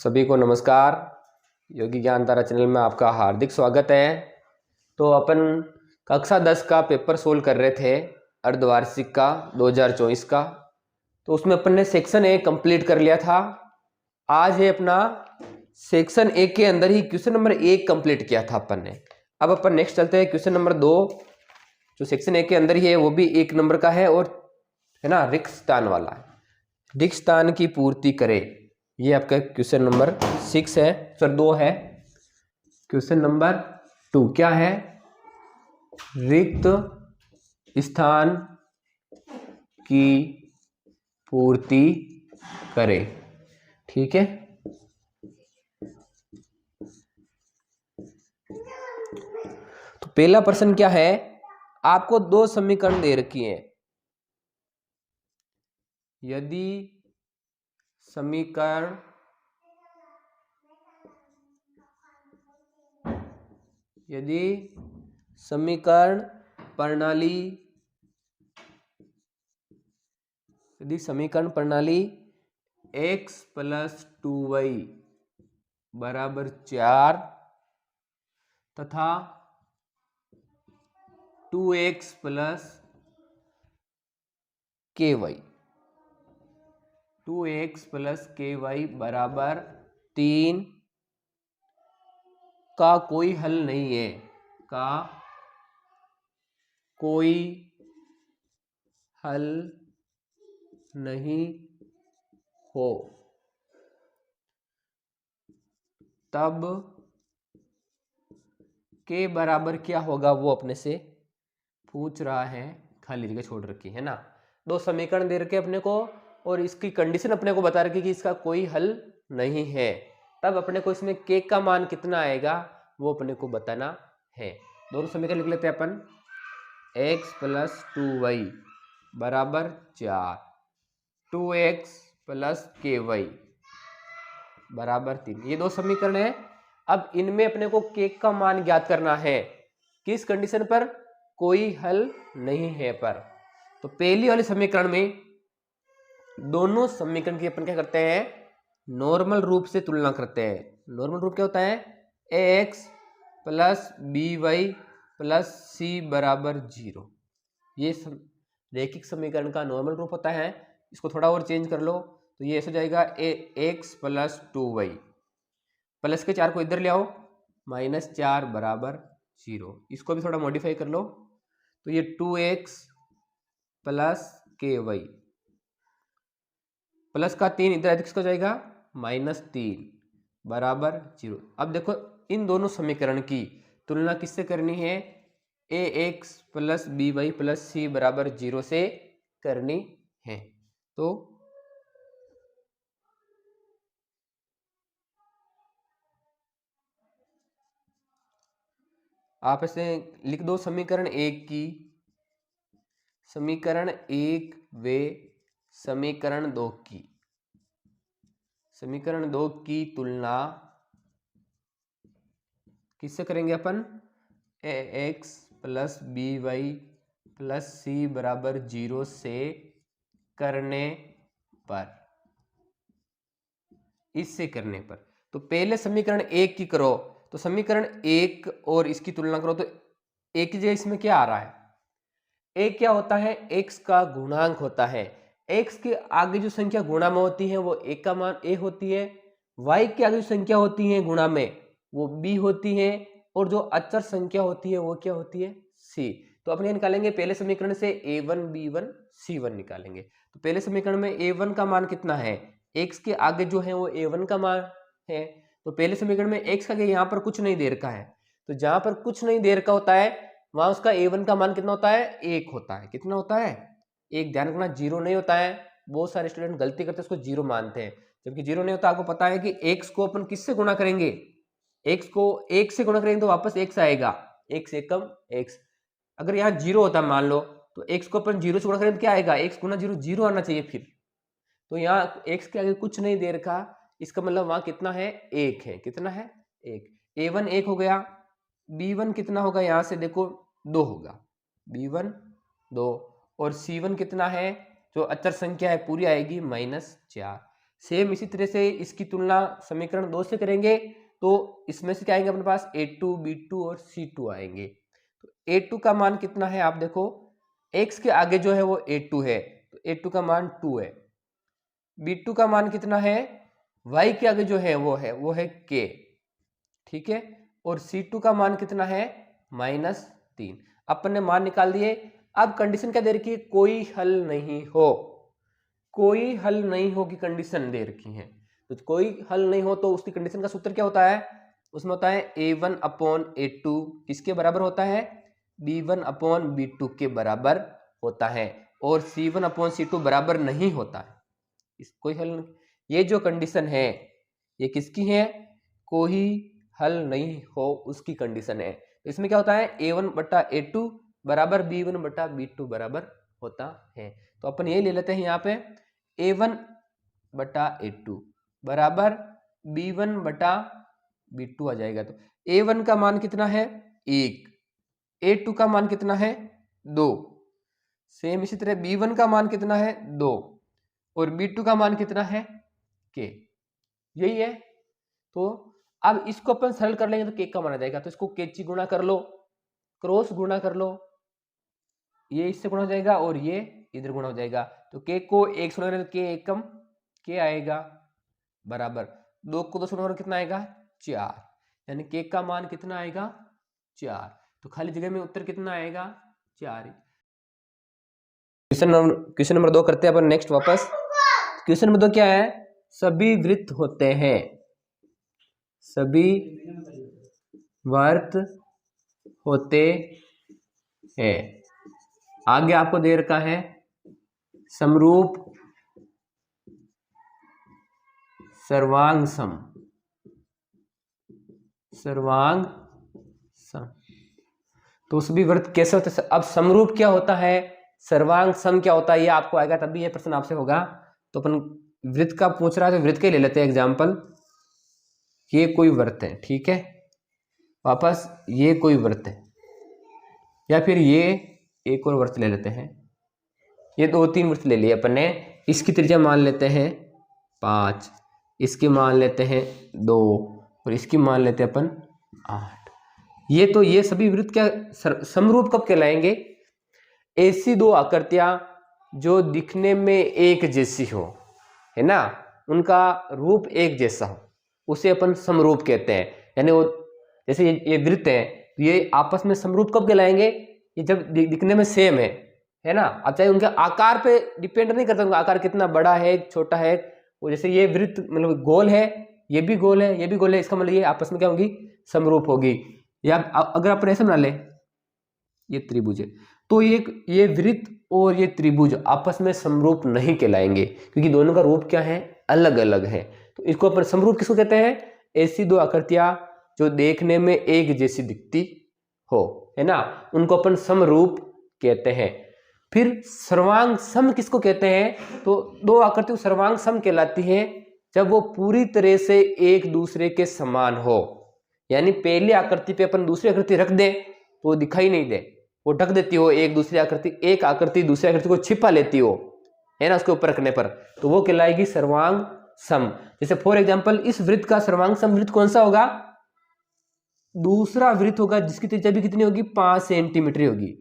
सभी को नमस्कार। योगी ज्ञान तारा चैनल में आपका हार्दिक स्वागत है। तो अपन कक्षा 10 का पेपर सोल्व कर रहे थे, अर्धवार्षिक का 2024 का। तो उसमें अपन ने सेक्शन ए कंप्लीट कर लिया था। आज है अपना सेक्शन ए के अंदर ही क्वेश्चन नंबर 1 कंप्लीट किया था अपन ने। अब अपन नेक्स्ट चलते हैं क्वेश्चन नंबर 2, जो सेक्शन ए के अंदर ही है, वो भी 1 नंबर का है और है ना, रिक्त स्थान वाला है। रिक्त स्थान की पूर्ति करे, ये आपका क्वेश्चन नंबर 6 है, सर 2 है। क्वेश्चन नंबर 2 क्या है? रिक्त स्थान की पूर्ति करे। ठीक है, तो पहला प्रश्न क्या है? आपको 2 समीकरण दे रखी हैं। यदि समीकरण प्रणाली x + 2y = 4 तथा 2x + ky = 3 का कोई हल नहीं है, हो, तब के बराबर क्या होगा, वो अपने से पूछ रहा है। खाली जगह छोड़ रखी है ना। 2 समीकरण दे रखे अपने को और इसकी कंडीशन अपने को बता रखी कि इसका कोई हल नहीं है, तब अपने को इसमें के का मान कितना आएगा वो अपने को बताना है। दोनों समीकरण लिख लेते हैं अपन। x + 2y = 4, 2x + ky = 3, ये 2 समीकरण है। अब इनमें अपने को के का मान ज्ञात करना है। किस कंडीशन पर? कोई हल नहीं है पर। तो पहली वाले समीकरण में दोनों समीकरण की अपन क्या करते हैं? नॉर्मल रूप से तुलना करते हैं। नॉर्मल रूप क्या होता है? ax + by + c = 0। ये रैखिक समीकरण का नॉर्मल रूप होता है। इसको थोड़ा और चेंज कर लो तो ये ऐसा हो जाएगा ax + 2y, प्लस के 4 को इधर ले आओ, -4 = 0। इसको भी थोड़ा मॉडिफाई कर लो तो ये 2x + ky प्लस का 3 इधर अधिक हो जाएगा, -3 = 0। अब देखो इन दोनों समीकरण की तुलना किससे करनी है? ax + by + c = 0 से करनी है। तो आप ऐसे लिख दो समीकरण 1 की, समीकरण 1 व समीकरण 2 की। समीकरण 2 की तुलना किससे करेंगे अपन? ax + by + c = 0 से करने पर, इससे करने पर। तो पहले समीकरण 1 की करो तो समीकरण 1 और इसकी तुलना करो तो एक की जगह इसमें क्या आ रहा है? एक क्या होता है? x का गुणांक होता है। x के आगे जो संख्या गुणा में होती है वो एक का मान a होती है, y के आगे जो संख्या होती है गुणा में वो b होती है, और जो अचर संख्या होती है वो क्या होती है? c। तो अपने निकालेंगे पहले समीकरण से a1 b1 c1 निकालेंगे। तो पहले समीकरण में a1 का मान कितना है? x के आगे जो है वो a1 का मान है। तो पहले समीकरण में x का यहाँ पर कुछ नहीं दे रखा है, तो जहां पर कुछ नहीं दे रखा होता है वहां उसका a1 का मान कितना होता है? 1 होता है। कितना होता है? 1। ध्यान रखना 0 नहीं होता है। बहुत सारे स्टूडेंट गलती करते हैं, उसको 0 मानते हैं, जबकि 0 नहीं होता। आपको पता है कि x को अपन किससे गुणा करेंगे? x को 1 से गुणा करेंगे तो वापस x आएगा, x एकम x। अगर यहाँ 0 होता मान लो तो x को अपन 0 से गुणा करेंगे तो क्या आएगा? x गुणा 0 0 आना चाहिए फिर। तो यहाँ x के आगे कुछ नहीं दे रखा, इसका मतलब वहां कितना है? 1 है। कितना है? 1। a1 1 हो गया, b1 कितना होगा? यहां से देखो 2 होगा, b1 2, और c1 कितना है? जो अचर संख्या है पूरी आएगी -4। सेम इसी तरह से इसकी तुलना समीकरण 2 से करेंगे तो इसमें से क्या आएंगे अपने पास A2 B2 और C2 आएंगे। तो A2 का मान कितना है आप देखो, x के आगे जो है वो A2 है तो A2 का मान 2 है। B2 का मान कितना है, y के आगे जो है वो है k, ठीक है। और C2 का मान कितना है -3। अपन ने मान निकाल दिए। अब कंडीशन क्या दे रखी है, कोई हल नहीं हो, कोई हल नहीं हो की कंडीशन दे रखी है। तो कोई हल नहीं हो तो उसकी कंडीशन का सूत्र क्या होता है, उसमें होता है A1/A2 किसके बराबर होता है, B1/B2 के बराबर होता है, और C1/C2 बराबर नहीं होता है। इस कोई हल नहीं, ये जो कंडीशन है ये किसकी है, कोई हल नहीं हो उसकी कंडीशन है। तो इसमें क्या होता है A1/A2 बराबर B1/B2 बराबर होता है। तो अपन ये ले लेते हैं यहाँ पे A1/A2 बराबर B1/B2 आ जाएगा। तो A1 का मान कितना है 1, A2 का मान कितना है 2, सेम इसी तरह B1 का मान कितना है 2 और B2 का मान कितना है k, यही है। तो अब इसको अपन सरल कर लेंगे तो k का मान आ जाएगा। तो इसको k से गुणा कर लो, क्रॉस गुणा कर लो, ये इससे गुणा हो जाएगा और ये इधर गुणा हो जाएगा। तो k को 1 से गुणा करें तो k एकम k आएगा बराबर 2 को 2 से गुणा करें कितना आएगा 4, यानी k का मान कितना आएगा 4। तो खाली जगह में उत्तर कितना आएगा 4। क्वेश्चन नंबर 2 करते हैं अपन नेक्स्ट वापस। क्वेश्चन नंबर 2 क्या है, सभी वृत्त होते हैं, सभी वृत्त होते हैं, आगे आपको दे रखा है समरूप सर्वांग सम, सर्वांग सम। तो सभी वृत्त कैसे होते हैं, अब समरूप क्या होता है, सर्वांग सम क्या होता है, ये आपको आएगा तभी ये प्रश्न आपसे होगा। तो अपन वृत्त का पूछ रहा है तो वृत्त के ले लेते हैं एग्जाम्पल। ये कोई वृत्त है, ठीक है, वापस ये कोई वृत्त है, या फिर ये एक और वृत्त ले लेते हैं। ये 2-3 वृत्त ले लिए अपन ने। इसकी त्रिज्या मान लेते हैं 5, इसकी मान लेते हैं 2 और इसकी मान लेते हैं अपन 8। ये सभी वृत्त क्या समरूप कब कहलाएंगे, ऐसी 2 आकृतियां जो दिखने में एक जैसी हो, है ना, उनका रूप एक जैसा हो, उसे अपन समरूप कहते हैं। यानी वो जैसे ये वृत्त है, ये आपस में समरूप कब कहलाएंगे, ये जब दिखने में सेम है ना। अब चाहे उनके आकार पे डिपेंड नहीं करता, उनका आकार कितना बड़ा है छोटा है। वो जैसे ये वृत्त मतलब गोल है, ये भी गोल है, ये भी गोल है, इसका मतलब ये आपस में क्या होगी समरूप होगी। या अगर अपन ऐसे बना ले, ये त्रिभुज है, तो ये वृत्त और ये त्रिभुज आपस में समरूप नहीं कहलाएंगे, क्योंकि दोनों का रूप क्या है अलग अलग है। तो इसको अपन समरूप किसको कहते हैं, ऐसी 2 आकृतियां जो देखने में एक जैसी दिखती हो, है ना, उनको अपन समरूप कहते हैं। फिर सर्वांग सम किसको कहते हैं, तो 2 आकृतियां सर्वांग सम कहलाती हैं जब वो पूरी तरह से एक दूसरे के समान हो। यानी पहली आकृति पे अपन दूसरी आकृति रख दें तो वो दिखाई नहीं दे, वो ढक देती हो एक दूसरी आकृति, एक आकृति दूसरी आकृति को छिपा लेती हो, है ना, उसके ऊपर रखने पर, तो वो कहलाएगी सर्वांग सम। जैसे फॉर एग्जांपल इस वृत्त का सर्वांग सम वृत्त कौन सा होगा, दूसरा वृत्त होगा जिसकी त्रिज्या भी कितनी होगी 5 सेंटीमीटर होगी,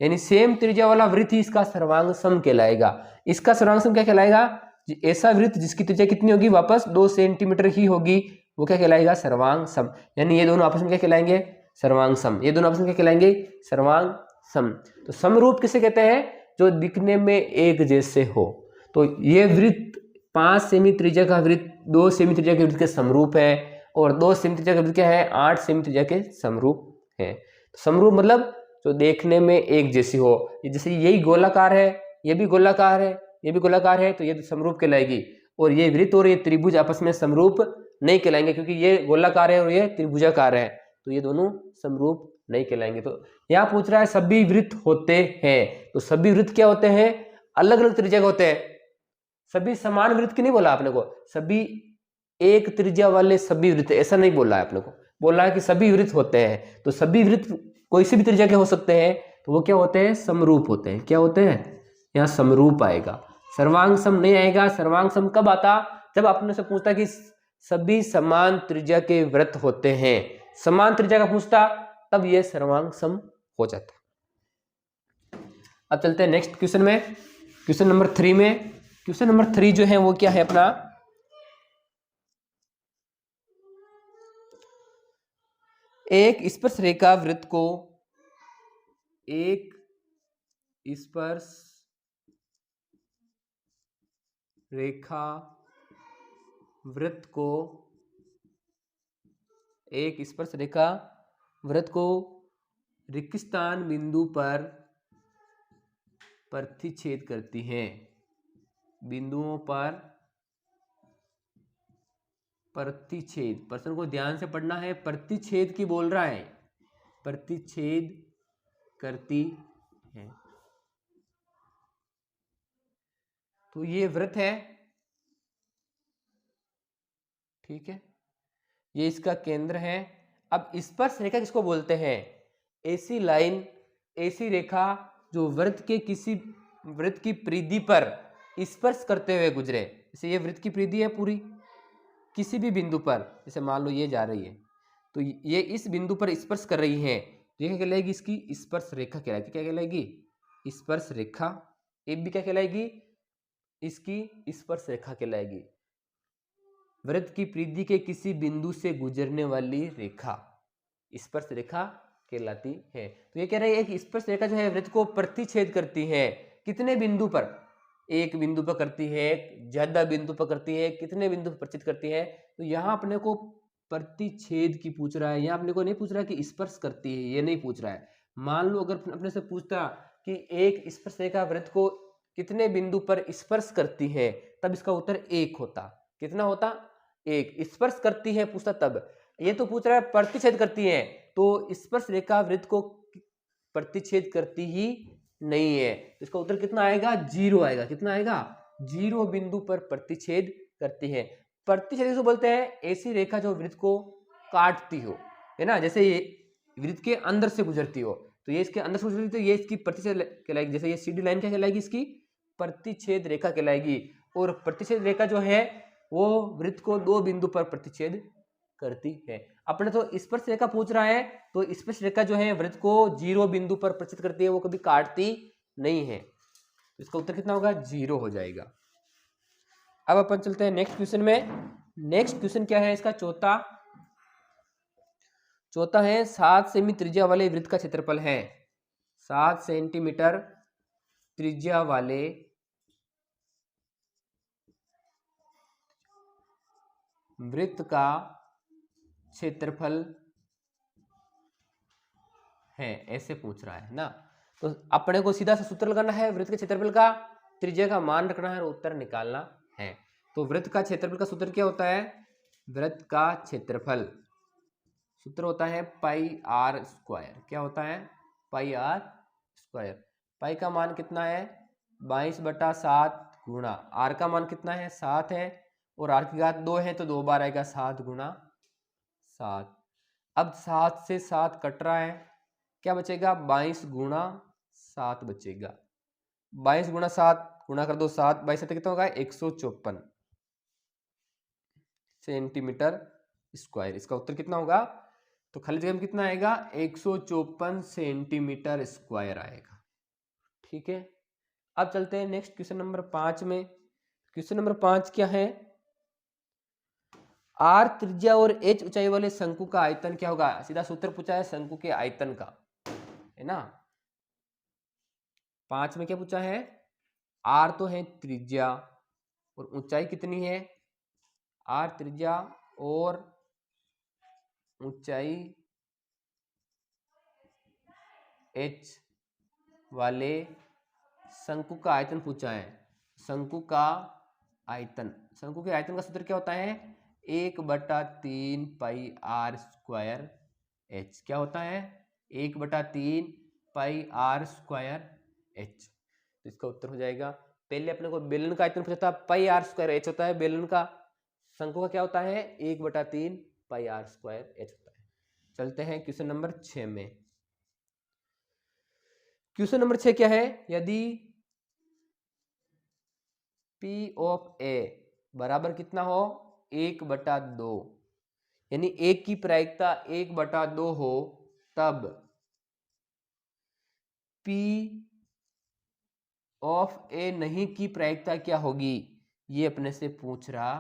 यानी सेम त्रिज्या वाला वृत्त ही इसका सर्वांग सम कहलाएगा। इसका सर्वांग सम क्या कहलाएगा, ऐसा वृत्त जिसकी त्रिज्या कितनी होगी वापस 2 सेंटीमीटर ही होगी, वो क्या कहलाएगा सर्वांग सम। यानी ये दोनों आपस में क्या कहलाएंगे सर्वांग सम, ये दोनों आपस में क्या कहलाएंगे सर्वांग सम। तो समरूप किसे कहते हैं, जो दिखने में एक जैसे हो। तो ये वृत्त 5 सेमी त्रिज्या का वृत्त 2 सेमी त्रिज्या के वृत्त के समरूप है, और 2 सेमी त्रिज्या का वृत्त क्या है 8 सेमी त्रिज्या के समरूप है। तो समरूप मतलब जो देखने में एक जैसी हो, जैसे यही गोलाकार है, ये भी गोलाकार है, ये भी गोलाकार है, तो ये समरूप कहलाएगी। और ये वृत्त और ये त्रिभुज आपस में समरूप नहीं कहलाएंगे, क्योंकि ये गोलाकार है और ये त्रिभुजाकार है, तो ये दोनों समरूप नहीं कहलाएंगे। तो यहाँ पूछ रहा है सभी वृत्त होते हैं, तो सभी वृत्त क्या होते हैं, अलग अलग त्रिज्या के होते हैं। सभी समान वृत्त की नहीं बोला आपने को, सभी एक त्रिज्या वाले सभी वृत्त ऐसा नहीं बोला है आपने को, बोला है कि सभी वृत्त होते हैं। तो सभी वृत्त कोई सी भी त्रिज्या के हो सकते हैं, तो वो क्या होते हैं समरूप होते हैं। क्या होते हैं, यहाँ समरूप आएगा, सर्वांग सम नहीं आएगा। सर्वांग सम कब आता? जब आपने से पूछता कि सभी समान त्रिज्या के वृत्त होते हैं, समान त्रिज्या का पूछता, तब ये सर्वांग सम हो जाता। अब चलते हैं नेक्स्ट क्वेश्चन में, क्वेश्चन नंबर 3 में। क्वेश्चन नंबर 3 जो है वो क्या है अपना, एक स्पर्श रेखा वृत्त को, एक स्पर्श रेखा वृत्त को, एक स्पर्श रेखा वृत्त को रिक्तस्थान बिंदु पर प्रतिच्छेद करती है। बिंदुओं पर प्रतिच्छेद, प्रश्न को ध्यान से पढ़ना है, प्रतिच्छेद की बोल रहा है, प्रतिच्छेद करती है। तो ये वृत्त है, ठीक है, ये इसका केंद्र है। अब स्पर्श रेखा किसको बोलते हैं? ऐसी लाइन, ऐसी रेखा जो वृत्त के किसी वृत्त की परिधि पर स्पर्श करते हुए गुजरे। जैसे ये वृत्त की परिधि है पूरी, किसी भी बिंदु पर, जैसे मान लो ये जा रही है, तो ये इस बिंदु पर स्पर्श कर रही है, ये क्या कहलाएगी? इसकी स्पर्श रेखा कहलाएगी। क्या कहलाएगी? स्पर्श रेखा। ये भी क्या कहलाएगी? इसकी स्पर्श रेखा कहलाएगी। वृत्त की परिधि के किसी बिंदु से गुजरने वाली रेखा स्पर्श रेखा कहलाती है। तो ये कह रहे हैं एक स्पर्श रेखा जो है वृत्त को प्रतिच्छेद करती है। कितने बिंदु पर? एक बिंदु पर करती है, ज्यादा बिंदु पर करती है, कितने बिंदु पर प्रतिच्छेद करती है? तो यहाँ अपने को प्रतिच्छेद की पूछ रहा है, यहाँ अपने को नहीं पूछ रहा है कि स्पर्श करती है, ये नहीं पूछ रहा है। मान लो अगर अपने से पूछता कि एक स्पर्श रेखा वृत्त को कितने बिंदु पर स्पर्श करती है, तब इसका उत्तर 1 होता। कितना होता? 1। स्पर्श करती है पूछता तब, ये तो पूछ रहा है प्रतिच्छेद करती है, तो स्पर्श रेखा वृत्त को प्रतिच्छेद करती ही नहीं है, तो इसका उत्तर कितना आएगा? 0 आएगा। कितना आएगा? 0 बिंदु पर प्रतिच्छेद करती है। प्रतिच्छेद किसको बोलते हैं? ऐसी रेखा जो वृत्त को काटती हो, है ना, जैसे ये वृत्त के अंदर से गुजरती हो, तो ये इसके अंदर से गुजरती, तो ये इसकी प्रतिच्छेद कहलाएगी। जैसे ये सीधी लाइन क्या कहलाएगी? इसकी प्रतिच्छेद रेखा कहलाएगी। और प्रतिच्छेद रेखा जो है वो वृत्त को 2 बिंदु पर प्रतिच्छेद करती है। अपने तो स्पर्श रेखा पूछ रहा है, तो स्पर्श रेखा जो है वृत्त को 0 बिंदु पर प्रतिच्छेद करती है, वो कभी काटती नहीं है। तो इसका उत्तर कितना होगा? 0 हो जाएगा। अब अपन चलते हैं नेक्स्ट क्वेश्चन में। नेक्स्ट क्वेश्चन क्या है इसका? चौथा है 7 सेमी त्रिज्या वाले वृत्त का क्षेत्रफल है, 7 सेंटीमीटर त्रिज्या वाले वृत्त का क्षेत्रफल है, ऐसे पूछ रहा है ना। तो अपने को सीधा सा सूत्र लगाना है, वृत्त के क्षेत्रफल का त्रिज्या का मान रखना है और उत्तर निकालना है। तो वृत्त का क्षेत्रफल का सूत्र क्या होता है? वृत्त का क्षेत्रफल सूत्र होता है पाई आर स्क्वायर। क्या होता है? पाई आर स्क्वायर। पाई का मान कितना है? 22/7 गुणा आर का मान कितना है? 7 है, और आर की घात 2 है, तो 2 बार आएगा 7 गुणा 7। अब 7 से 7 कट रहा है, क्या बचेगा? 22 गुणा 7 बचेगा। 22 गुणा 7 गुणा कर दो, 7 22 7 कितना होगा? 154 सेंटीमीटर स्क्वायर। इसका उत्तर कितना होगा? तो खाली जगह में कितना आएगा? 154 सेंटीमीटर स्क्वायर आएगा। ठीक है, अब चलते हैं नेक्स्ट क्वेश्चन नंबर 5 में। क्वेश्चन नंबर 5 क्या है? आर त्रिज्या और एच ऊंचाई वाले शंकु का आयतन क्या होगा? सीधा सूत्र पूछा है शंकु के आयतन का, है ना। 5 में क्या पूछा है? आर तो है त्रिज्या, और ऊंचाई कितनी है? आर त्रिज्या और ऊंचाई एच वाले शंकु का आयतन पूछा है। शंकु का आयतन, शंकु के आयतन का सूत्र क्या होता है? 1/3 पाई आर स्क्वायर एच। क्या होता है? 1/3 पाई आर स्क्वायर एच। तो इसका उत्तर हो जाएगा, पहले अपने को बेलन का आयतन पूछा था, पाई आर स्क्वायर एच होता है बेलन का। शंकु का क्या होता है? 1/3 पाई आर स्क्वायर एच होता है। चलते हैं क्वेश्चन नंबर 6 में। क्वेश्चन नंबर 6 क्या है? यदि P ऑफ ए बराबर कितना हो 1/2, यानी एक की प्रायिकता 1/2 हो तब P ऑफ ए नहीं की प्रायिकता क्या होगी, ये अपने से पूछ रहा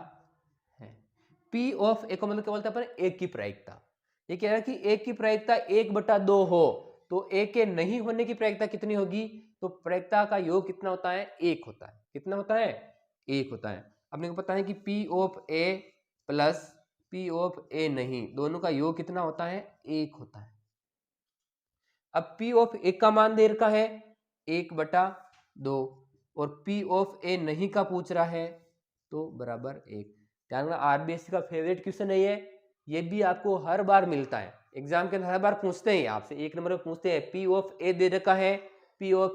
है। P ऑफ ए को मतलब क्या बोलते हैं अपन, एक की प्रायिकता। ये कह रहा है कि एक की प्रायिकता 1/2 हो तो ए के नहीं होने की प्रायिकता कितनी होगी, तो प्रायिकता का योग कितना होता है, 1 होता है। कितना होता है, 1 होता है। अपने को पता है कि P of A plus P of A नहीं, दोनों का योग कितना होता है, 1 होता है। अब P ऑफ ए का मान दे रखा है 1/2 और P ऑफ ए नहीं का पूछ रहा है तो बराबर 1। ध्यान रखना आरबीएससी का फेवरेट क्वेश्चन है ये भी आपको हर बार मिलता है एग्जाम के अंदर, हर बार पूछते हैं आपसे, 1 नंबर में पूछते हैं P ऑफ ए दे रखा है, P ऑफ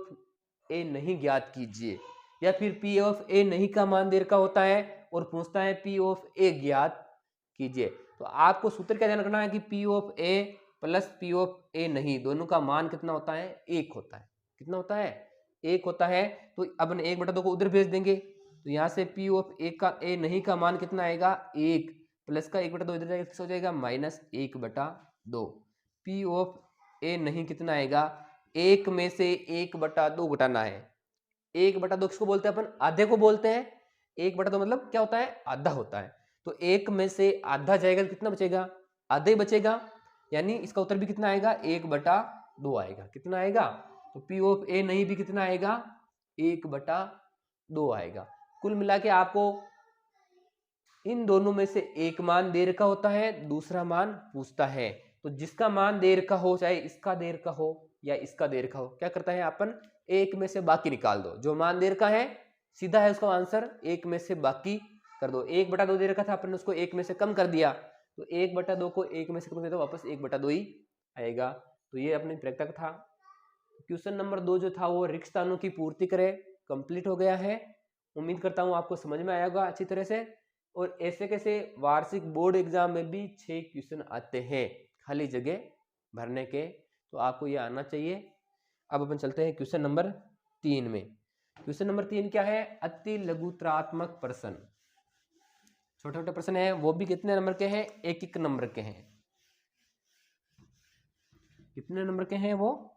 ए नहीं ज्ञात कीजिए, या फिर P ऑफ ए नहीं का मान दे रखा होता है और पूछता है P ऑफ ए ज्ञात कीजिए। तो आपको सूत्र क्या ध्यान रखना है कि P of A plus P of A नहीं, दोनों का मान कितना होता है, 1 होता है। कितना होता है, 1 होता है। तो अब 1/2 को उधर भेज देंगे, तो यहाँ से P ऑफ ए नहीं का मान कितना आएगा, 1 प्लस का 1/2 इधर जाएगा, हो जाएगा -1/2। P ऑफ ए नहीं कितना आएगा, 1 में से 1/2 घटाना है। 1/2 किसको बोलते हैं अपन, आधे को बोलते हैं। 1/2 मतलब क्या होता है, आधा होता है। तो 1 में से आधा जाएगा तो कितना बचेगा, आधा ही बचेगा, यानी इसका उत्तर भी कितना आएगा, 1/2 आएगा। कितना आएगा, तो P ऑफ ए नहीं भी कितना आएगा, 1/2 आएगा। कुल मिला के आपको इन दोनों में से एक मान दे रखा होता है, दूसरा मान पूछता है। तो जिसका मान दे रखा हो, चाहे इसका दे रखा हो या इसका दे रखा हो, क्या करता है अपन, एक में से बाकी निकाल दो। जो मान दे रखा है सीधा है उसका आंसर, एक में से बाकी कर दो। 1/2 दे रखा था, अपन ने उसको एक में से कम कर दिया, तो 1/2 को एक में से कम कर दो, वापस 1/2 ही आएगा। तो ये अपनी प्रैक्टिस था। क्वेश्चन नंबर 2 जो था वो रिक्त स्थानों की पूर्ति करे कंप्लीट हो गया है। उम्मीद करता हूँ आपको समझ में आया होगा अच्छी तरह से। और ऐसे कैसे वार्षिक बोर्ड एग्जाम में भी 6 क्वेश्चन आते हैं खाली जगह भरने के, तो आपको ये आना चाहिए। अब अपन चलते हैं क्वेश्चन नंबर 3 में। क्वेश्चन नंबर 3 क्या है, अति लघुत्रात्मक प्रश्न। छोटे छोटे प्रश्न है, वो भी कितने नंबर के हैं, 1-1 नंबर के हैं। कितने नंबर के हैं वो,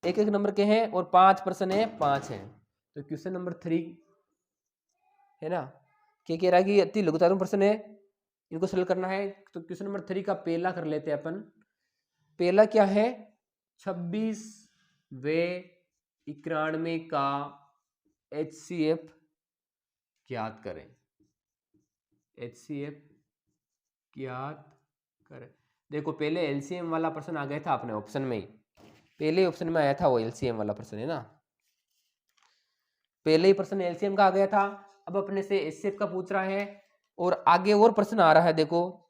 1-1 नंबर के हैं, और 5 प्रश्न है, 5 हैं। तो क्वेश्चन नंबर 3 है ना, क्या कह रहा है कि अति लघुत्रात्मक प्रश्न है, इनको सॉल्व करना है। तो क्वेश्चन नंबर 3 का पहला कर लेते हैं अपन। पहला क्या है, 26/91 का HCF ज्ञात करें। HCF ज्ञात करें। देखो पहले एलसीएम वाला प्रश्न आ गया था अपने ऑप्शन में ही, पहले ऑप्शन में आया था वो एलसीएम वाला प्रश्न, है ना, पहले ही प्रश्न एलसीएम का आ गया था। अब अपने से एचसीएफ का पूछ रहा है, और आगे और प्रश्न आ रहा है। देखो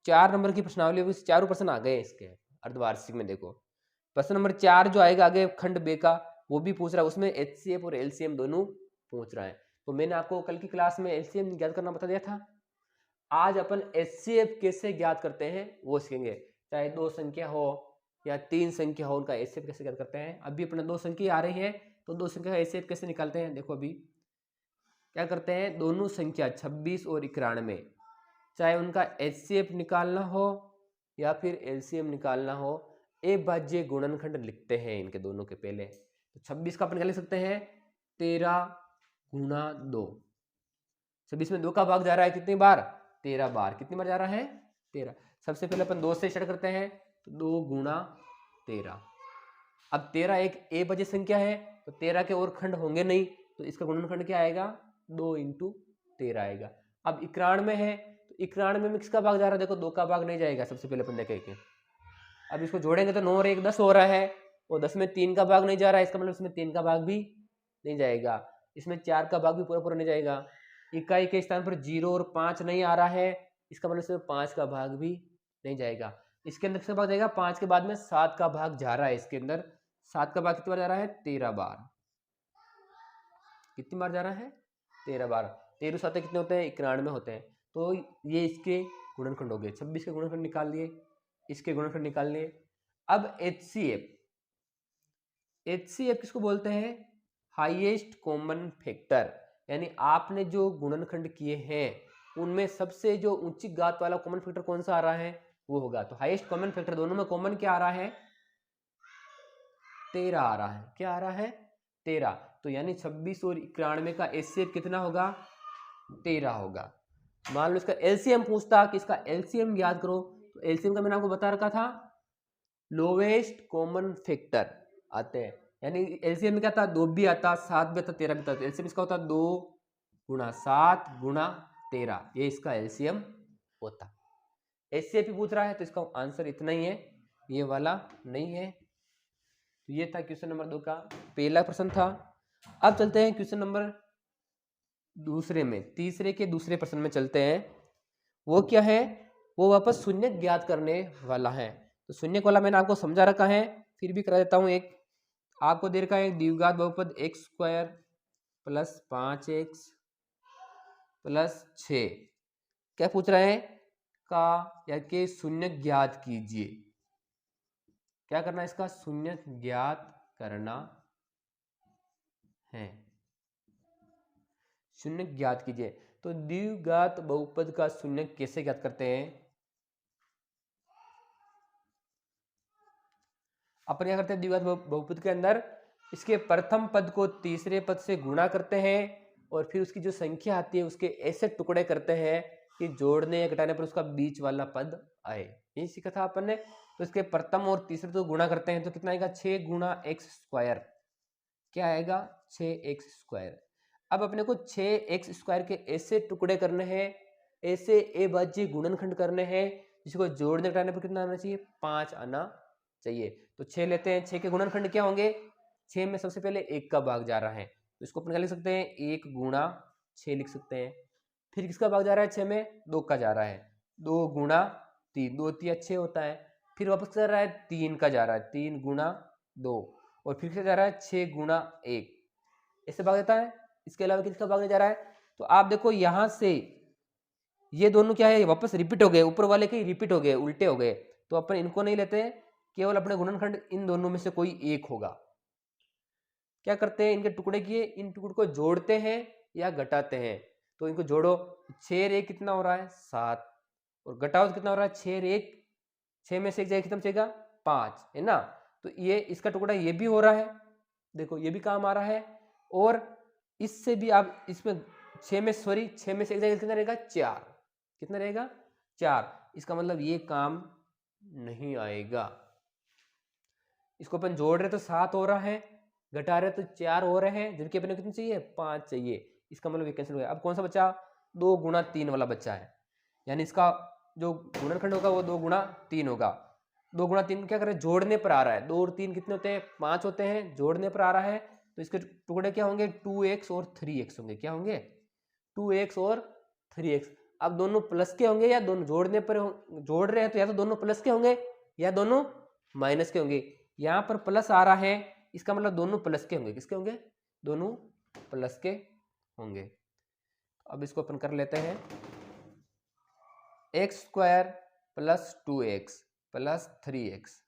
4 नंबर की प्रश्नावली, चारों प्रश्न आ गए इसके अर्धवार्षिक में। देखो प्रश्न नंबर 4 जो आएगा आगे खंड बे का, वो भी पूछ रहा है, उसमें एचसीएफ और एलसीएम दोनों पूछ रहा है। तो मैंने आपको कल की क्लास में एलसीएम ज्ञात करना बता दिया था। आज अपन एचसीएफ कैसे ज्ञात करते हैं वो सीखेंगे। चाहे 2 संख्या हो या 3 संख्या हो, उनका एचसीएफ कैसे ज्ञात करते हैं। अभी अपने 2 संख्या आ रही है, तो 2 संख्या का एचसीएफ कैसे निकालते हैं। देखो अभी क्या करते हैं, दोनों संख्या 26 और 91, चाहे उनका एचसीएफ निकालना हो या फिर एलसीएम निकालना हो, अभाज्य गुणनखंड लिखते हैं इनके दोनों के पहले। तो 26 का अपन क्या लिख सकते हैं, 13 गुणा 2। 26 में 2 का भाग जा रहा है कितनी बार, 13 बार। कितनी बार जा रहा है, 13। सबसे पहले अपन 2 से स्टार्ट करते हैं, तो 2 गुणा 13। अब 13 एक अभाज्य संख्या है, तो 13 के और खंड होंगे नहीं, तो इसका गुणनखंड क्या आएगा, 2 × 13 आएगा। अब 91 है, तो 91 में किसका भाग जा रहा है, देखो 2 का भाग नहीं जाएगा। सबसे पहले अपन देखेंगे, अब इसको जोड़ेंगे तो 9 और 1 10 हो रहा है, और 10 में 3 का भाग नहीं जा रहा है, इसका मतलब इसमें 3 का भाग भी नहीं जाएगा, इसमें 4 का भाग भी पूरा पूरा नहीं जाएगा। इकाई के स्थान पर 0 और 5 नहीं आ रहा है, इसका मतलब इसमें 5 का भाग भी नहीं जाएगा। इसके अंदर किसका भाग जाएगा, 5 के बाद में 7 का भाग जा रहा है। इसके अंदर 7 का भाग कितनी बार जा रहा है, 13 बार। कितनी बार जा रहा है, 13 बार। 13 7 कितने होते हैं, 91 होते हैं। तो ये इसके गुणनखंड हो गए। 26 के गुणनखंड निकाल लिए, इसके गुणनखंड निकाल लिए। अब HCF, HCF किसको बोलते हैं, हाईएस्ट कॉमन फैक्टर। यानी आपने जो गुणनखंड किए हैं उनमें सबसे जो ऊंची घात वाला कॉमन फैक्टर कौन सा आ रहा है वो होगा। तो हाईएस्ट कॉमन फैक्टर दोनों में कॉमन क्या आ रहा है 13 आ रहा है। क्या आ रहा है 13। तो यानी 26 और 91 का एचसीएफ कितना होगा 13 होगा। मान लो इसका एलसीएम पूछता कि इसका एलसीएम याद करो, तो एलसीएम का मैंने आपको बता रखा था लोवेस्ट कॉमन फैक्टर आते हैं। यानी एलसीएम में क्या था 2 भी आता 7 भी आता 13 भी आता। एलसीएम इसका होता 2 गुणा 7 गुणा 13, ये इसका एलसीएम होता। एचसीएफ भी पूछ रहा है तो इसका आंसर इतना ही है, ये वाला नहीं है। तो ये था क्वेश्चन नंबर 2 का पहला प्रश्न था। अब चलते हैं क्वेश्चन नंबर दूसरे में, तीसरे के दूसरे प्रश्न में चलते हैं। वो क्या है, वो वापस शून्य ज्ञात करने वाला है। तो शून्य वाला मैंने आपको समझा रखा है, फिर भी करा देता हूं। एक आपको दे रखा है द्विघात बहुपद x square plus 5x plus 6। क्या पूछ रहा है का या के शून्य ज्ञात कीजिए। क्या करना है इसका शून्य ज्ञात करना है, शून्य ज्ञात कीजिए। तो द्विघात बहुपद का शून्य कैसे ज्ञात करते हैं, अपन क्या करते हैं द्विघात बहुपद के अंदर इसके प्रथम पद को तीसरे पद से गुणा करते हैं और फिर उसकी जो संख्या आती है उसके ऐसे टुकड़े करते हैं कि जोड़ने या घटाने पर उसका बीच वाला पद आए। यही सीखा था अपन ने। तो इसके प्रथम और तीसरे तो गुणा करते हैं तो कितना आएगा 6 गुणा एक्स स्क्वायर। क्या आएगा 6x स्क्वायर। अब अपने को 6x स्क्वायर के ऐसे टुकड़े करने हैं, ऐसे अभाज्य गुणनखंड करने हैं जिसको जोड़ने घटाने पर कितना आना चाहिए 5 आना चाहिए। तो 6 लेते हैं, 6 के गुणनखंड क्या होंगे 6 में सबसे पहले 1 का भाग जा रहा है तो इसको अपन क्या लिख सकते हैं 1 गुणा 6 लिख सकते हैं। फिर किसका भाग जा रहा है 6 में 2 का जा रहा है 2 गुणा 3, 2 3 6 होता है। फिर वापस कर रहा है 3 का जा रहा है 3 गुणा 2 और फिर से जा रहा है 6 गुणा 1, ऐसे भाग देता है। इसके अलावा किसका भागने जा रहा है तो आप देखो यहां से ये दोनों क्या है वापस रिपीट हो गए, ऊपर वाले के रिपीट हो गए, उल्टे हो गए। तो अपन इनको नहीं लेते, केवल अपने गुणनखंड इन दोनों में से कोई एक होगा। क्या करते हैं इनके टुकड़े किए, इन टुकड़ों को जोड़ते हैं या घटाते हैं। तो इनको जोड़ो 6 रे कितना हो रहा है 7 और घटाओ तो कितना हो रहा है 6 रे 6 में से एक जाएगा कितना बचेगा 5 है ना। तो ये इसका टुकड़ा ये भी हो रहा है, देखो ये भी काम आ रहा है। और इससे भी आप इसमें 6 में से एक जाएगा कितना रहेगा 4, कितना रहेगा 4। इसका मतलब ये काम नहीं आएगा। इसको अपन जोड़ रहे तो 7 हो रहा है, घटा रहे तो 4 हो रहे हैं, जिनके अपने कितने चाहिए 5 चाहिए। इसका मतलब ये कैंसिल हो गया। अब कौन सा बचा 2 गुणा 3 वाला बच्चा है, यानी इसका जो गुणनखंड होगा वो 2 गुणा 3 होगा। 2 गुणा 3 क्या करें जोड़ने पर आ रहा है, 2 और 3 कितने होते हैं 5 होते हैं, जोड़ने पर आ रहा है तो इसके टुकड़े क्या होंगे 2x और 3x होंगे। क्या होंगे 2x और 3x। अब दोनों प्लस के होंगे या दोनों जोड़ने पर जोड़ रहे हैं तो या तो दोनों प्लस के होंगे या दोनों माइनस के होंगे। यहाँ पर प्लस आ रहा है इसका मतलब दोनों प्लस के होंगे। किसके होंगे दोनों प्लस के होंगे। अब इसको अपन कर लेते हैं x square plus 2x plus 3x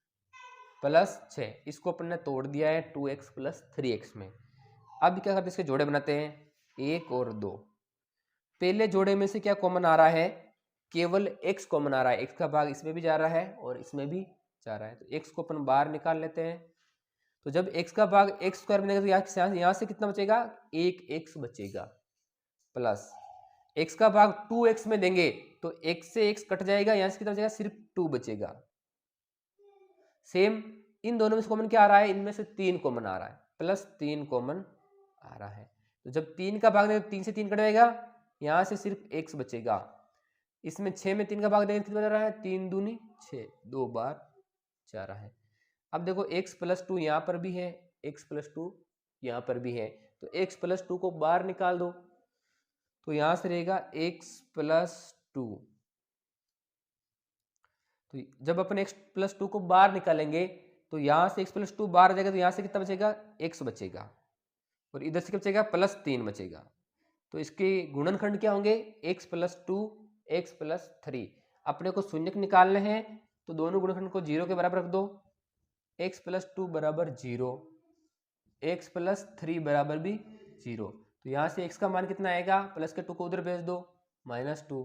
plus 6, इसको अपन ने तोड़ दिया है 2x प्लस 3x में। अब क्या करते हैं इसके जोड़े बनाते हैं 1 और 2। पहले जोड़े में से क्या कॉमन आ रहा है केवल x कॉमन आ रहा है, x का भाग इसमें भी जा रहा है और इसमें भी जा रहा है तो x को अपन बाहर निकाल लेते हैं। तो जब x का भाग x स्क्वायर बनेगा तो यहाँ से कितना बचेगा 1x बचेगा प्लस x का भाग 2x में देंगे तो x से x कट जाएगा, यहाँ से कितना बचेगा सिर्फ 2 बचेगा। सेम इन दोनों में से कॉमन क्या आ रहा है, इनमें से 3 कॉमन आ रहा है, प्लस 3 कॉमन आ रहा है। तो जब 3 का भाग देंगे 3 से 3 कट जाएगा, यहाँ से सिर्फ x बचेगा। इसमें 6 में 3 का भाग देंगे कितना बच रहा है 3 दूनी 6, 2 बार जा रहा है। अब देखो x प्लस 2 यहाँ पर भी है, x प्लस 2 यहाँ पर भी है, तो x प्लस 2 को बाहर निकाल दो तो यहाँ से रहेगा x प्लस 2। तो जब अपन x प्लस 2 को बाहर निकालेंगे तो यहाँ से x प्लस 2 बाहर आ जाएगा तो यहाँ से कितना बचेगा x बचेगा और इधर से क्या बचेगा प्लस 3 बचेगा। तो इसके गुणनखंड क्या होंगे x प्लस 2 x प्लस 3। अपने को शून्य निकालने हैं तो दोनों गुणनखंड को 0 के बराबर रख दो, x प्लस 2 बराबर 0, x प्लस 3 बराबर भी 0। तो यहाँ से x का मान कितना आएगा, प्लस के 2 को उधर भेज दो -2,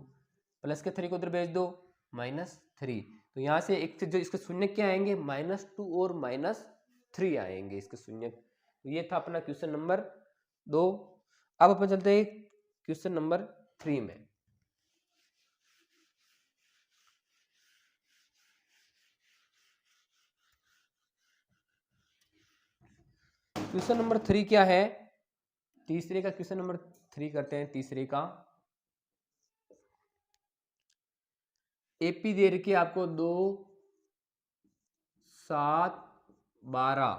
प्लस के 3 को उधर भेज दो -3। तो यहाँ से एक जो इसके शून्य क्या आएंगे, -2 और -3 आएंगे इसके शून्य। तो ये था अपना क्वेश्चन नंबर 2। अब अपन चलते हैं क्वेश्चन नंबर 3 में। क्वेश्चन नंबर 3 क्या है, तीसरे का क्वेश्चन नंबर 3 करते हैं। तीसरे का एपी दे रखी है आपको 2 7 12,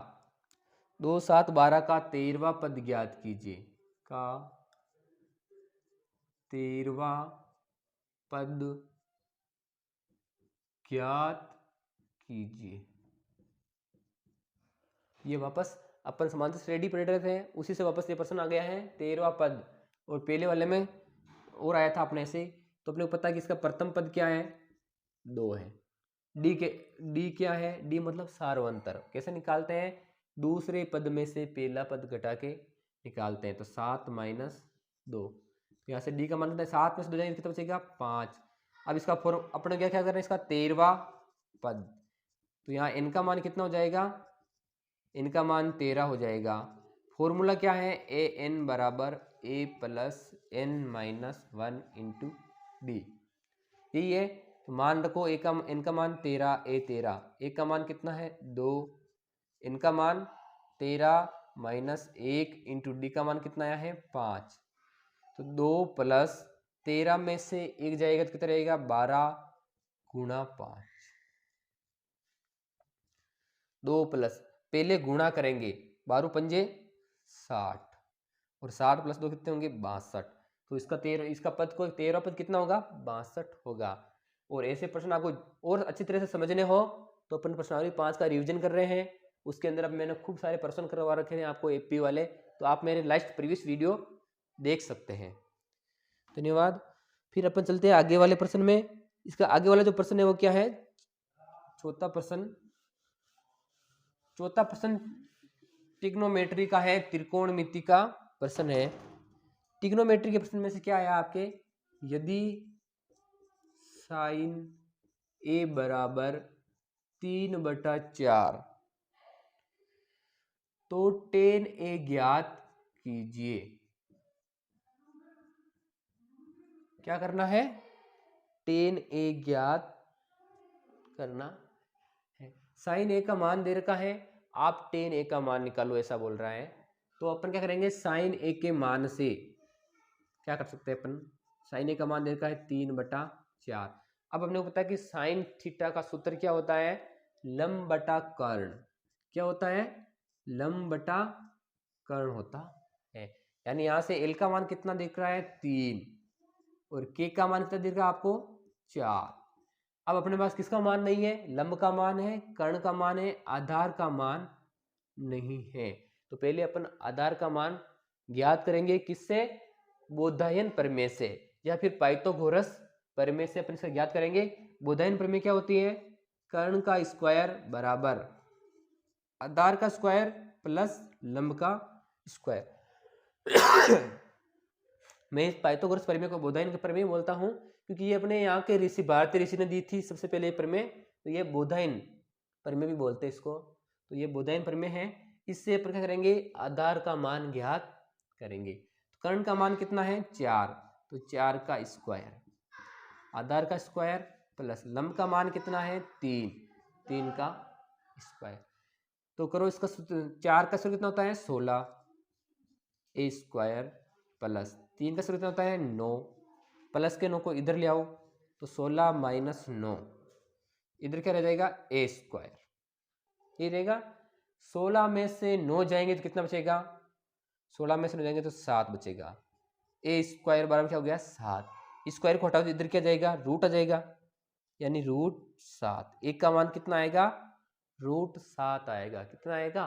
2 7 12 का 13वां पद ज्ञात कीजिए, का 13वां पद ज्ञात कीजिए। ये वापस अपन समांतर श्रेणी पढ़ रहे थे, उसी से वापस ये प्रश्न आ गया है 13वां पद, और पहले वाले में और आया था अपने से। तो अपने को पता है कि इसका प्रथम पद क्या है, 2 है। डी क्या है, डी मतलब सार्वंतर। कैसे निकालते हैं, दूसरे पद में से पहला पद घटा के निकालते हैं। तो 7 - 2, यहाँ से डी का मान कितना है, 7 में से 2 जाएंगे कितना बचेगा, 5। अब इसका फॉर्म अपने क्या करना है, इसका 13वां पद। तो यहाँ n का मान कितना हो जाएगा, इनका मान 13 हो जाएगा। फॉर्मूला क्या है, ए एन बराबर A plus N minus 1 into D, यही है। तो मान रखो ए का एन का मान 13, ए 13, ए का मान कितना है 2, इनका मान 13 माइनस 1 इंटू डी का मान कितना आया है 5। तो 2 प्लस 13 में से 1 जाएगा तो कितना रहेगा 12 गुणा 5। 2 प्लस पहले गुणा करेंगे, 12 पंजे 60, और 60 प्लस 2 कितने होंगे 62। तो इसका पद को 13 पद कितना होगा 62 होगा। और ऐसे प्रश्न आपको और अच्छी तरह से समझने हो तो अपन प्रश्नावली 5 का रिवीजन कर रहे हैं। उसके अंदर अब मैंने खूब सारे प्रश्न करवा रखे हैं आपको एपी वाले, तो आप मेरे लास्ट प्रीवियस वीडियो देख सकते हैं। धन्यवाद। फिर अपन चलते हैं आगे वाले प्रश्न में। इसका आगे वाला जो प्रश्न है वो क्या है, चौथा प्रश्न ट्रिग्नोमेट्री का है, त्रिकोणमिति का प्रश्न है। ट्रिग्नोमेट्री के प्रश्न में से क्या आया आपके, यदि साइन ए बराबर 3/4 तो tan ए ज्ञात कीजिए। क्या करना है, tan ए ज्ञात करना है। साइन ए का मान दे रखा है, आप tan ए का मान निकालो ऐसा बोल रहा है। तो अपन क्या करेंगे, साइन ए के मान से क्या कर सकते हैं अपन, साइन ए का मान दे रखा है 3/4। अब अपने को पता है कि साइन थीटा का सूत्र क्या होता है, लंब बटा कर्ण। क्या होता है, लंब बटा कर्ण होता है। यानी यहां से एल का मान कितना दिख रहा है 3, और के का मान कितना दिख रहा है आपको 4। अब अपने पास किसका मान नहीं है, लंब का मान है, कर्ण का मान है, आधार का मान नहीं है। तो पहले अपन आधार का मान ज्ञात करेंगे, किससे, बोधायन प्रमेय से या फिर पाइथागोरस प्रमेय से अपन इसका ज्ञात करेंगे। बोधायन प्रमेय क्या होती है, कर्ण का स्क्वायर बराबर आधार का स्क्वायर प्लस लंब का स्क्वायर। मैं इस पाइथागोरस प्रमेय को बोधायन का प्रमेय बोलता हूं क्योंकि ये अपने यहाँ के ऋषि भारतीय ऋषि ने दी थी सबसे पहले प्रमेय, तो ये बोधायन प्रमेय भी बोलते हैं इसको। तो ये बोधायन प्रमेय है, इससे अपन क्या करेंगे, आधार का मान ज्ञात करेंगे। तो कर्ण का मान कितना है 4, तो 4 का स्क्वायर, आधार का स्क्वायर प्लस लंब का मान कितना है 3, 3 का स्क्वायर। तो करो इसका 4 का सूत्र कितना होता है 16, ए स्क्वायर प्लस 3 का सूत्र कितना होता है 9, प्लस के 9 को इधर ले आओ तो 16 माइनस 9, इधर क्या रह जाएगा ए स्क्वायर, ये रहेगा। 16 में से 9 जाएंगे तो कितना बचेगा, 16 में से 9 जाएंगे तो 7 बचेगा। ए स्क्वायर बराबर क्या हो गया 7, स्क्वायर को हटाओ तो इधर क्या जाएगा रूट आ जाएगा, यानी √7। एक का मान कितना आएगा √7 आएगा, कितना आएगा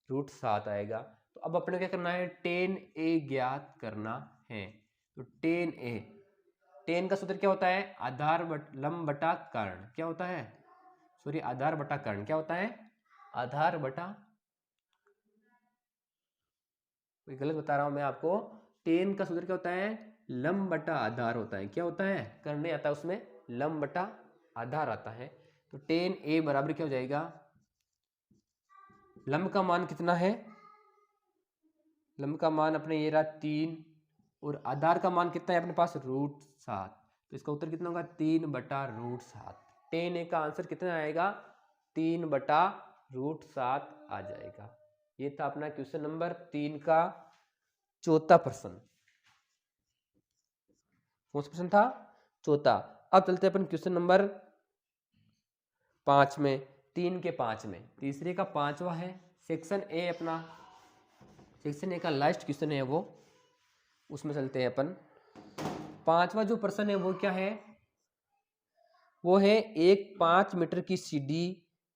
√7 आएगा। तो अब अपने क्या करना है, tan ए ज्ञात करना है। तो tan का सूत्र क्या होता है, आधार लंब बटा कर्ण, क्या होता है, सॉरी आधार बटा कर्ण, क्या होता है आधार बटा कोई गलत बता रहा हूं मैं आपको। टेन का सूत्र क्या होता है? लंब बटा आधार होता है। क्या होता है? कर्ण नहीं आता उसमें, लंब बटा आधार आता है। तो टेन ए बराबर क्या हो जाएगा? लंब का मान कितना है? लंब का मान अपने ये रहा 3 और आधार का मान कितना है अपने पास? √7। तो इसका उत्तर कितना होगा? 3/√7। टेन ए का आंसर कितना आएगा? 3/√7 आ जाएगा। ये था अपना क्वेश्चन नंबर 3 का चौथा प्रश्न। कौन सा प्रश्न था? चौथा। अब चलते हैं अपन क्वेश्चन नंबर 5 में, 3 के 5 में, तीसरे का 5वां है, सेक्शन ए अपना, सेक्शन ए का लास्ट क्वेश्चन है वो, उसमें चलते हैं अपन। 5वां जो प्रश्न है वो क्या है? वो है एक 5 मीटर की सीढ़ी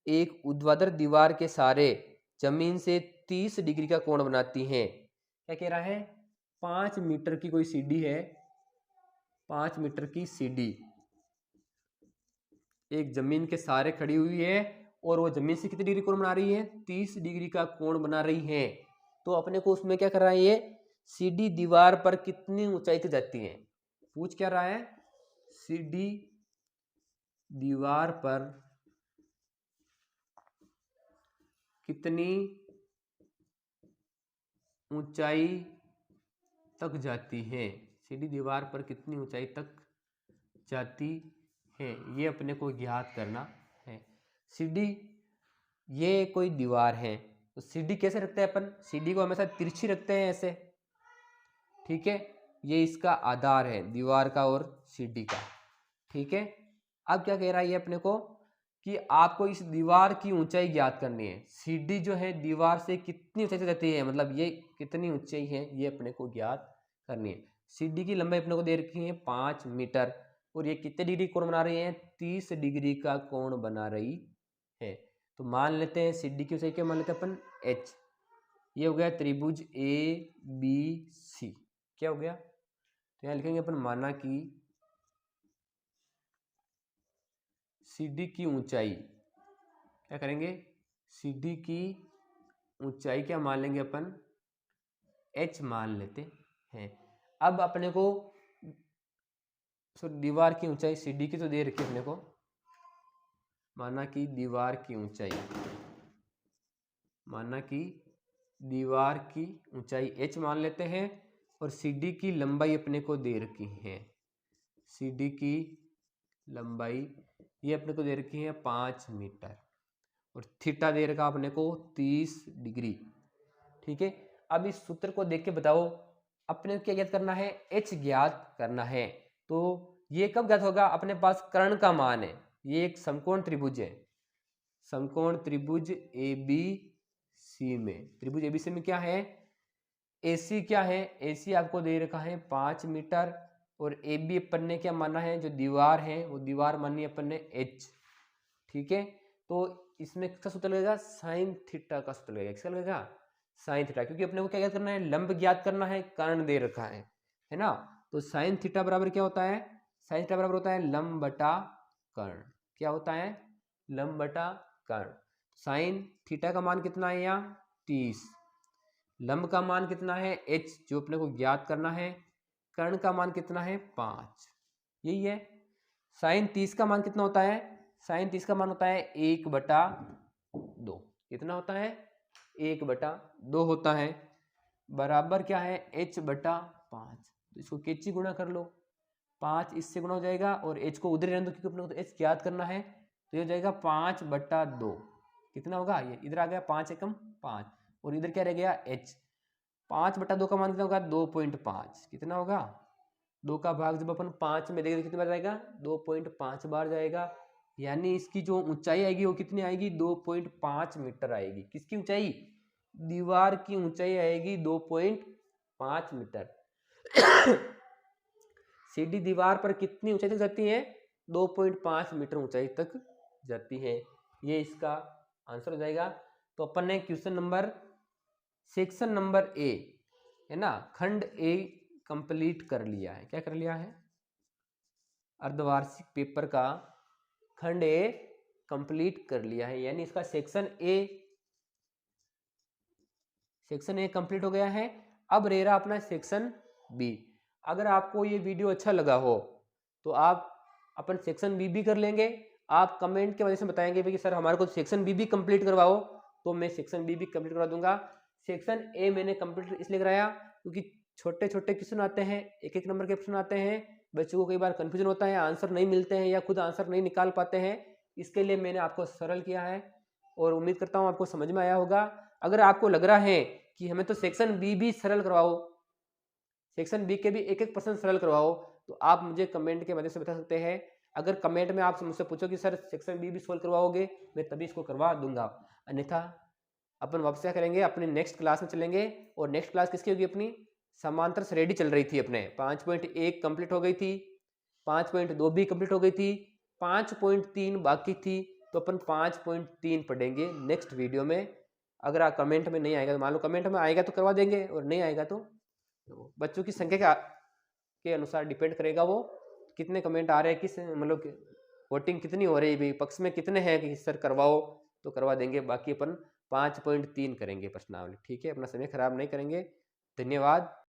एक ऊर्ध्वाधर दीवार के सहारे जमीन से 30 डिग्री का कोण बनाती है। क्या कह रहा है? 5 मीटर की कोई सीढ़ी है, 5 मीटर की सीढ़ी एक जमीन के सहारे खड़ी हुई है और वो जमीन से कितनी डिग्री कोण बना रही है? 30 डिग्री का कोण बना रही है। तो अपने को उसमें क्या कर रहा है? ये सीढ़ी दीवार पर कितनी ऊंचाई तक जाती है? पूछ क्या रहा है? सीढ़ी दीवार पर कितनी ऊंचाई तक जाती है? सीढ़ी दीवार पर कितनी ऊंचाई तक जाती है, ये अपने को ज्ञात करना है। सीढ़ी ये कोई दीवार है, तो सीढ़ी कैसे रखते हैं अपन? सीढ़ी को हमेशा तिरछी रखते हैं ऐसे, ठीक है। ये इसका आधार है दीवार का और सीढ़ी का, ठीक है। अब क्या कह रहा है ये अपने को कि आपको इस दीवार की ऊंचाई ज्ञात करनी है। सीढ़ी जो है दीवार से कितनी ऊंचाई से जाती है, मतलब ये कितनी ऊंचाई है, ये अपने को ज्ञात करनी है। सीढ़ी की लंबाई अपने को दे रखी है 5 मीटर और ये कितने डिग्री कोण बना रही है? 30 डिग्री का कोण बना रही है। तो मान लेते हैं सीढ़ी की ऊंचाई क्या मान लेते हैं अपन? h। ये हो गया त्रिभुज ABC। क्या हो गया? तो यहाँ लिखेंगे अपन, माना कि सीढ़ी की ऊंचाई, क्या करेंगे? सीढ़ी की ऊंचाई क्या मान लेंगे अपन? h मान लेते हैं। अब अपने को दीवार की ऊंचाई सीढ़ी की तो दे रखी है अपने को, माना कि दीवार की ऊंचाई, माना कि दीवार की ऊंचाई h मान लेते हैं और सीढ़ी की लंबाई अपने को दे रखी है। सीढ़ी की लंबाई ये अपने को दे रखी है 5 मीटर और थीटा दे रखा अपने को 30 डिग्री, ठीक है। अब इस सूत्र को देख के बताओ अपने को क्या ज्ञात करना है? h ज्ञात करना है। तो ये कब ज्ञात होगा? अपने पास कर्ण का मान है, ये एक समकोण त्रिभुज है, समकोण त्रिभुज ABC में, त्रिभुज ABC में क्या है? AC क्या है? AC आपको दे रखा है 5 मीटर और AB अपन ने क्या माना है? जो दीवार है वो दीवार मानी अपन ने h, ठीक है। तो इसमें किसका सूत्र लगेगा? साइन थीटा का सूत्र लगेगा। किसका लगेगा? साइन थीटा, क्योंकि अपने को क्या ज्ञात करना है? लंब ज्ञात करना है, कर्ण दे रखा है ना। तो साइन थीटा बराबर क्या होता है? साइन थीटा बराबर होता है लंब बटा कर्ण। क्या होता है? लंब बटा कर्ण। साइन थीटा का मान कितना है यहाँ? 30। लंब का मान कितना है? h, जो अपने को ज्ञात करना है। कर्ण का मान कितना है? 5। यही है। साइन 30 का मान कितना होता है? साइन 30 का मान होता है 1/2। कितना होता है? 1/2 होता है। बराबर क्या है? h/5। तो इसको कैची गुणा कर लो, 5 इससे गुणा हो जाएगा और h को उधर रहने दो क्योंकि अपने को तो h ज्ञात करना है। तो ये हो जाएगा 5/2। कितना होगा? ये इधर आ गया 5 एकम 5 और इधर क्या रह गया? h। 5/2 का मान कितना होगा? 2.5। कितना होगा? 2 का भाग जब अपन 5 में देंगे तो कितनी बार जाएगा? 2.5 बार जाएगा। यानी इसकी जो ऊंचाई आएगी वो कितनी आएगी? 2.5 मीटर आएगी। किसकी ऊंचाई? दीवार की ऊंचाई आएगी 2.5 मीटर। सीढ़ी दीवार पर कितनी ऊंचाई तक जाती है? 2.5 मीटर ऊंचाई तक जाती है। ये इसका आंसर हो जाएगा। तो अपन ने question number, section number A है ना, खंड ए कंप्लीट कर लिया है। क्या कर लिया है? अर्धवार्षिक पेपर का खंड ए कंप्लीट कर लिया है, यानी इसका सेक्शन ए कंप्लीट हो गया है। अब रह रहा अपना सेक्शन बी। अगर आपको ये वीडियो अच्छा लगा हो तो आप अपन सेक्शन बी भी कर लेंगे। आप कमेंट के वजह से बताएंगे कि सर हमारे को सेक्शन बी भी कंप्लीट करवाओ, तो मैं सेक्शन बी भी कंप्लीट करवा दूंगा। सेक्शन ए मैंने कंप्लीट इसलिए कराया क्योंकि छोटे छोटे क्वेश्चन आते हैं, एक एक नंबर के क्वेश्चन आते हैं, बच्चों को कई बार कंफ्यूजन होता है, आंसर नहीं मिलते हैं या खुद आंसर नहीं निकाल पाते हैं। इसके लिए मैंने आपको सरल किया है और उम्मीद करता हूँ आपको समझ में आया होगा। अगर आपको लग रहा है कि हमें तो सेक्शन बी भी सरल करवाओ, सेक्शन बी के भी एक एक प्रश्न सरल करवाओ, तो आप मुझे कमेंट के माध्यम से बता सकते हैं। अगर कमेंट में आप मुझसे पूछो कि सर सेक्शन बी भी सोल्व करवाओगे, मैं तभी इसको करवा दूंगा। अन्यथा अपन वापस क्या करेंगे, अपनी नेक्स्ट क्लास में चलेंगे। और नेक्स्ट क्लास किसकी होगी अपनी? समांतर श्रेणी चल रही थी अपने, 5.1 कंप्लीट हो गई थी, 5.2 भी कंप्लीट हो गई थी, 5.3 बाकी थी। तो अपन 5.3 पढ़ेंगे नेक्स्ट वीडियो में। अगर आप कमेंट में नहीं आएगा तो मान लो कमेंट में आएगा तो करवा देंगे, और नहीं आएगा तो बच्चों की संख्या के अनुसार डिपेंड करेगा वो कितने कमेंट आ रहे हैं, किस मतलब वोटिंग कितनी हो रही है, पक्ष में कितने हैं कि सर करवाओ, तो करवा देंगे। बाकी अपन 5.3 करेंगे प्रश्नावली। ठीक है, अपना समय खराब नहीं करेंगे। धन्यवाद।